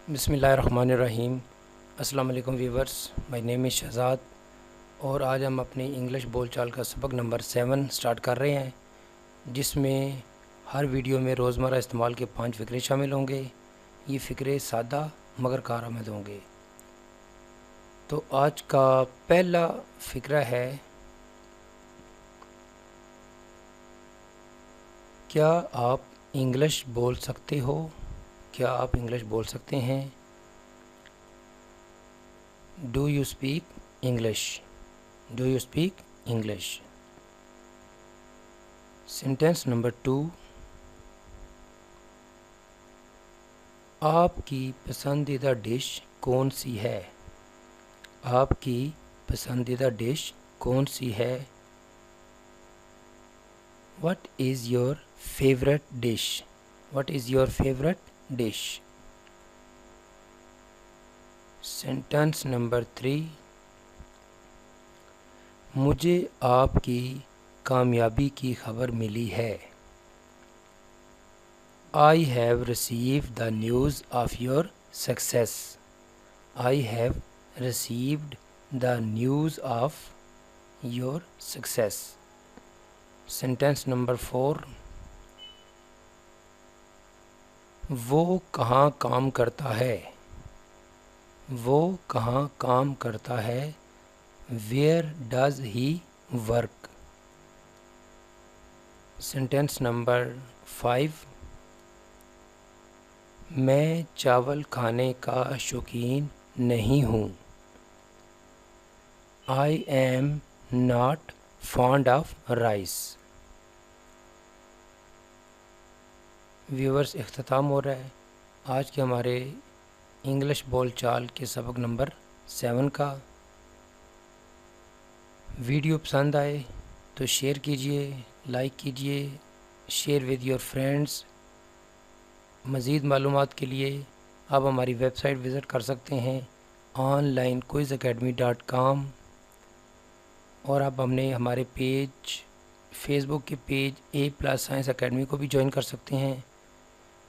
بسم اللہ الرحمن الرحیم۔ السلام علیکم ویورز، مائی نیم از شہزاد اور آج ہم اپنی انگلش بول چال کا سبق نمبر 7 سٹارٹ کر رہے ہیں، جس میں ہر ویڈیو میں روزمرہ استعمال کے 5 فقرے شامل ہوں گے۔ یہ فقرے سادہ مگر کارآمد ہوں گے۔ تو آج کا پہلا فقرہ ہے، کیا آپ انگلش بول سکتے ہو؟ کیا آپ انگلش بول سکتے ہیں؟ Do you speak English? Do you speak English? Sentence number 2، آپ کی پسندیدہ ڈش کون سی ہے؟ آپ کی پسندیدہ ڈش کون سی ہے؟ What is your favorite dish? What is your favorite dish? Sentence number 3، مجھے آپ کی کامیابی کی خبر ملی ہے۔ I have received the news of your success. I have received the news of your success. Sentence number 4، وہ کہاں کام کرتا ہے؟ وہ کہاں کام کرتا ہے؟ Where does he work? Sentence number 5، میں چاول کھانے کا شوقین نہیں ہوں۔ I am not fond of rice. Viewers, اختتام ہو رہا ہے آج کے ہمارے انگلش بول چال کے سبق نمبر 7 کا۔ ویڈیو پسند آئے تو شیئر کیجئے، لائک کیجئے، شیئر ود یور فرینڈز۔ مزید معلومات کے لیے آپ ہماری ویب سائٹ وزٹ کر سکتے ہیں onlinequizacademy.com، اور آپ ہمارے پیج فیس بک کے پیج A+ سائنس اکیڈمی کو بھی جوائن کر سکتے ہیں۔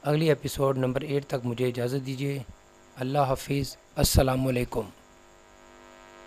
اگلی ایپیسوڈ نمبر 8 تک مجھے اجازت دیجیے۔ اللہ حافظ، السلام علیکم۔